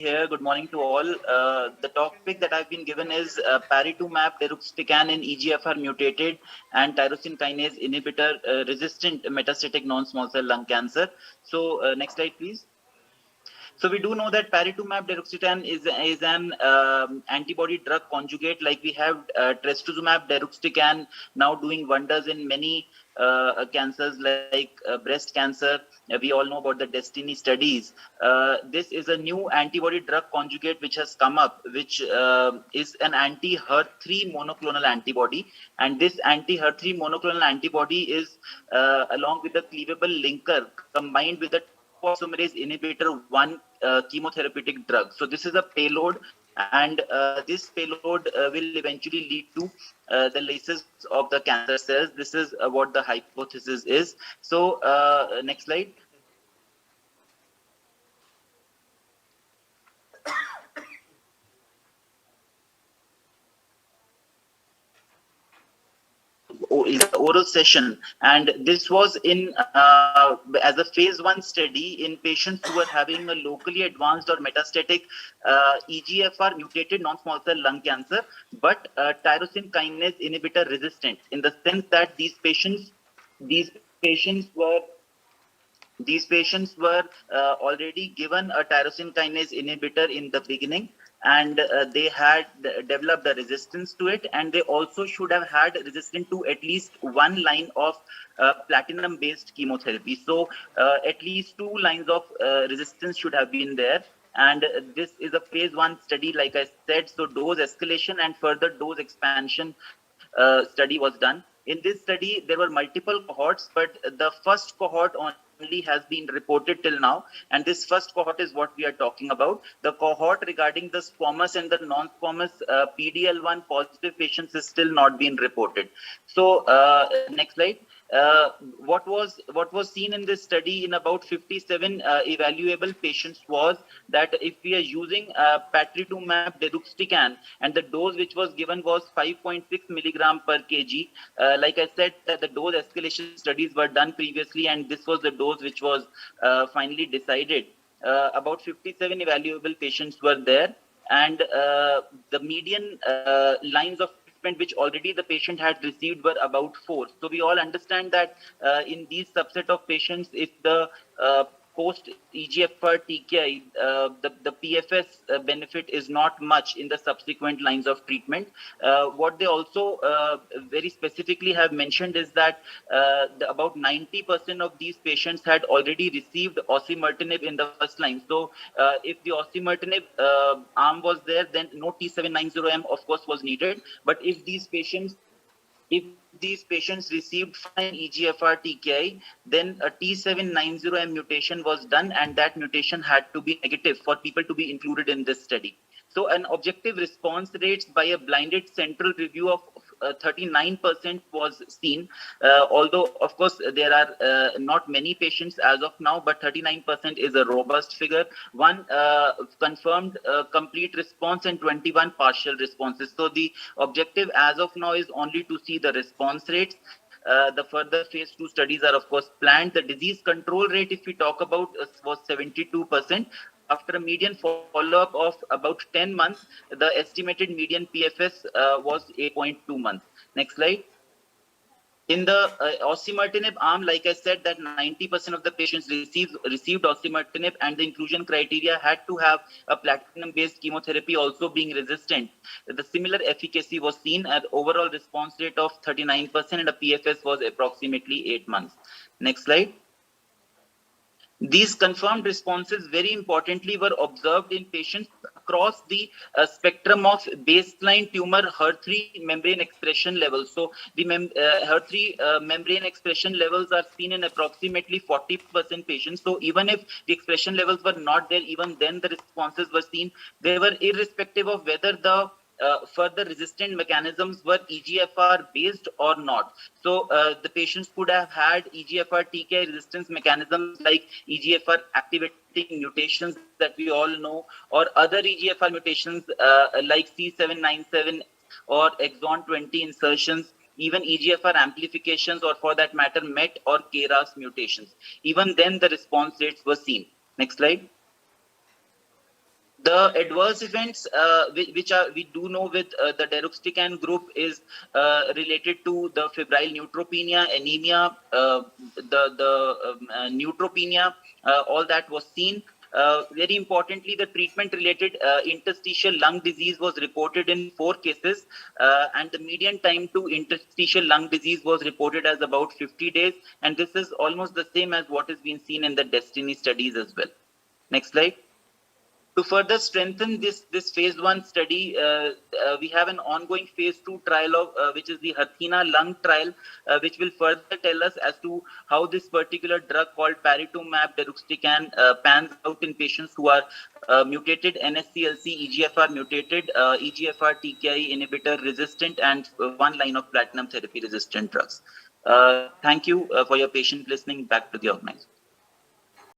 here. Good morning to all. The topic that I've been given is paritumab deruxtecan in EGFR mutated and tyrosine kinase inhibitor resistant metastatic non-small cell lung cancer. So next slide, please. So we do know that paritumab deruxtecan is an antibody drug conjugate, like we have trastuzumab deruxtecan now doing wonders in many cancers like breast cancer. We all know about the Destiny studies. This is a new antibody drug conjugate which has come up, which is an anti-HER3 monoclonal antibody, and this anti-HER3 monoclonal antibody is along with the cleavable linker combined with the topoisomerase inhibitor 1 chemotherapeutic drug. So this is a payload, and this payload will eventually lead to the lysis of the cancer cells. This is what the hypothesis is. So next slide. Is the oral session, and this was in as a phase 1 study in patients who were having a locally advanced or metastatic EGFR mutated non-small cell lung cancer, but tyrosine kinase inhibitor resistant, in the sense that these patients were already given a tyrosine kinase inhibitor in the beginning, and they had developed a resistance to it, and they also should have had resistance to at least one line of platinum based chemotherapy. So at least 2 lines of resistance should have been there. And this is a phase 1 study, like I said. So dose escalation and further dose expansion study was done. In this study, there were multiple cohorts, but the first cohort only has been reported till now. And this first cohort is what we are talking about. The cohort regarding the squamous and the non-squamous PDL1 positive patients is still not being reported. So next slide. What was seen in this study in about 57 evaluable patients was that if we are using patritumab deruxtecan, and the dose which was given was 5.6 milligram per kg, like I said, the dose escalation studies were done previously, and this was the dose which was finally decided. About 57 evaluable patients were there, and the median lines of treatment which already the patient had received were about 4. So we all understand that in these subset of patients, if the post EGFR TKI, the PFS benefit is not much in the subsequent lines of treatment. What they also very specifically have mentioned is that about 90% of these patients had already received osimertinib in the first line. So if the osimertinib arm was there, then no T790M of course was needed. But if these patients received fine EGFR TKI, then a T790M mutation was done, and that mutation had to be negative for people to be included in this study. So an objective response rates by a blinded central review of 39% was seen, although of course there are not many patients as of now, but 39% is a robust figure. One confirmed complete response and 21 partial responses. So the objective as of now is only to see the response rates. The further phase 2 studies are of course planned. The disease control rate, if we talk about, was 72%. After a median follow-up of about 10 months, the estimated median PFS was 8.2 months. Next slide. In the osimertinib arm, like I said, that 90% of the patients received osimertinib, and the inclusion criteria had to have a platinum-based chemotherapy also being resistant. The similar efficacy was seen at overall response rate of 39%, and a PFS was approximately 8 months. Next slide. These confirmed responses, very importantly, were observed in patients across the spectrum of baseline tumor HER3 membrane expression levels. So the HER3 membrane expression levels are seen in approximately 40% patients. So even if the expression levels were not there, even then the responses were seen. They were irrespective of whether the further resistant mechanisms were EGFR based or not. So the patients could have had EGFR TKI resistance mechanisms like EGFR activating mutations that we all know, or other EGFR mutations like C797 or exon 20 insertions, even EGFR amplifications, or for that matter MET or KRAS mutations. Even then the response rates were seen. Next slide. The adverse events, which are we do know with the deruxtecan group, is related to the febrile neutropenia, anemia, neutropenia. All that was seen. Very importantly, the treatment-related interstitial lung disease was reported in 4 cases, and the median time to interstitial lung disease was reported as about 50 days. And this is almost the same as what has been seen in the Destiny studies as well. Next slide. To further strengthen this phase 1 study, we have an ongoing phase 2 trial of which is the Athena lung trial, which will further tell us as to how this particular drug called paritumumab deruxtecan pans out in patients who are mutated NSCLC, EGFR mutated, EGFR TKI inhibitor resistant, and 1 line of platinum therapy resistant drugs. Thank you for your patient listening. Back to the organizer.